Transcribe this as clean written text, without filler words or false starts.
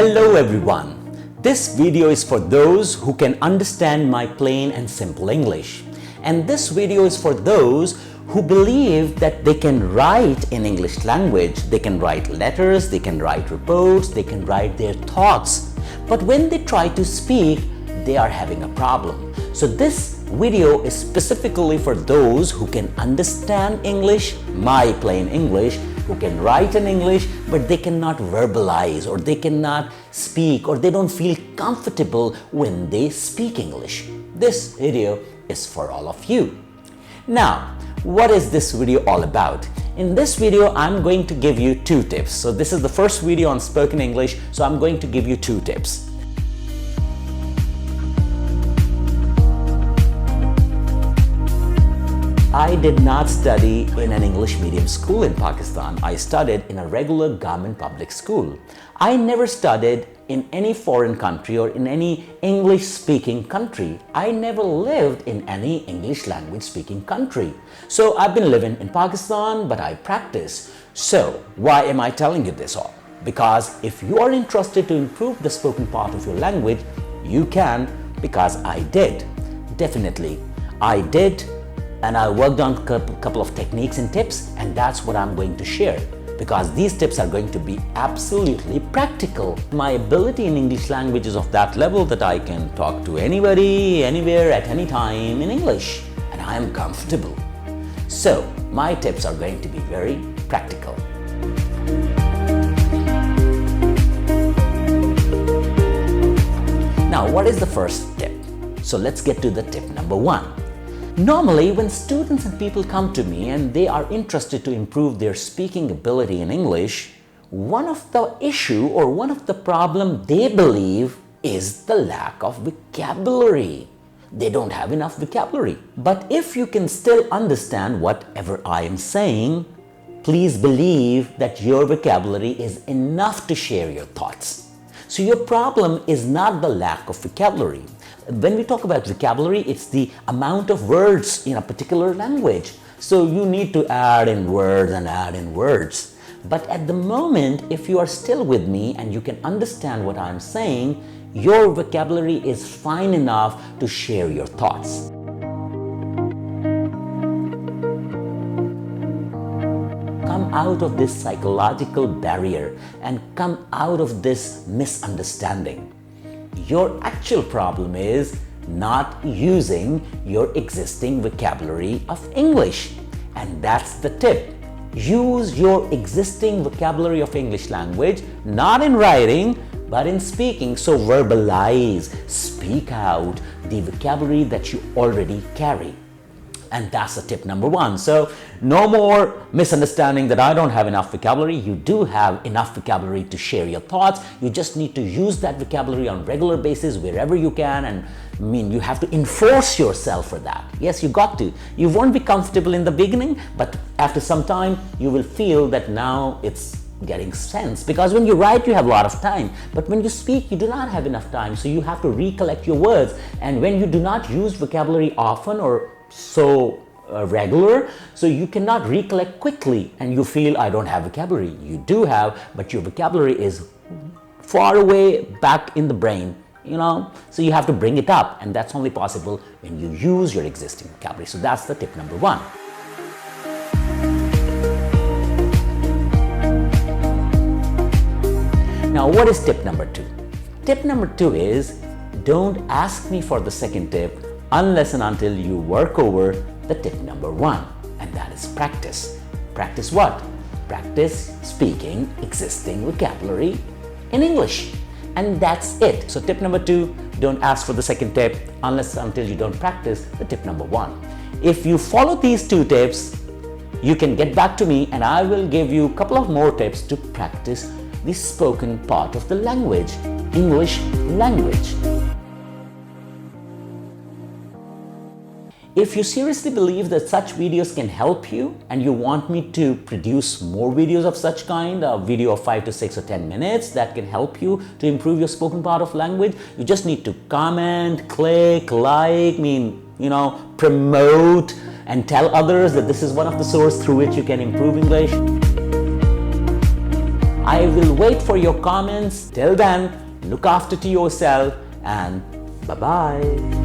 Hello everyone. This video is for those who can understand my plain and simple English. And this video is for those who believe that they can write in English language. They can write letters, they can write reports, they can write their thoughts. But when they try to speak, they are having a problem. So this video is specifically for those who can understand English, my plain English, who can write in English, but they cannot verbalize or they cannot speak or they don't feel comfortable when they speak English. This video is for all of you. Now, what is this video all about? In this video, I'm going to give you two tips. So this is the first video on spoken English, so I'm going to give you two tips. I did not study in an English medium school in Pakistan. I studied in a regular government public school. I never studied in any foreign country or in any English speaking country. I never lived in any English language speaking country. So I've been living in Pakistan, but I practice. So why am I telling you this all? Because if you are interested to improve the spoken part of your language, you can, because I did. Definitely, I did. And I worked on a couple of techniques and tips, and that's what I'm going to share, because these tips are going to be absolutely practical. My ability in English language is of that level that I can talk to anybody, anywhere, at any time in English, and I am comfortable. So my tips are going to be very practical. Now, what is the first tip? So let's get to the tip number one. Normally, when students and people come to me and they are interested to improve their speaking ability in English, one of the issue or one of the problem they believe is the lack of vocabulary. They don't have enough vocabulary. But if you can still understand whatever I am saying, please believe that your vocabulary is enough to share your thoughts. So your problem is not the lack of vocabulary. When we talk about vocabulary, it's the amount of words in a particular language. So you need to add in words and add in words. But at the moment, if you are still with me and you can understand what I'm saying, your vocabulary is fine enough to share your thoughts. Come out of this psychological barrier and come out of this misunderstanding. Your actual problem is not using your existing vocabulary of English. And that's the tip. Use your existing vocabulary of English language, not in writing, but in speaking. So verbalize, speak out the vocabulary that you already carry. And that's the tip number one. So no more misunderstanding that I don't have enough vocabulary. You do have enough vocabulary to share your thoughts. You just need to use that vocabulary on a regular basis wherever you can. And you have to enforce yourself for that. Yes, you got to. You won't be comfortable in the beginning, but after some time, you will feel that now it's getting sense. Because when you write, you have a lot of time. But when you speak, you do not have enough time. So you have to recollect your words. And when you do not use vocabulary often or so regular, so you cannot recollect quickly and you feel I don't have vocabulary. You do have, but your vocabulary is far away back in the brain, so you have to bring it up, and that's only possible when you use your existing vocabulary. So that's the tip number one. Now, what is tip number two? Tip number two is don't ask me for the second tip unless and until you work over the tip number one, and that is practice. Practice what? Practice speaking existing vocabulary in English. And that's it. So tip number two, don't ask for the second tip unless until you don't practice the tip number one. If you follow these two tips, you can get back to me and I will give you a couple of more tips to practice the spoken part of the language, English language. If you seriously believe that such videos can help you and you want me to produce more videos of such kind, a video of 5 to 6 or 10 minutes that can help you to improve your spoken part of language, you just need to comment, click, like, promote and tell others that this is one of the sources through which you can improve English. I will wait for your comments. Till then, look after to yourself and bye-bye.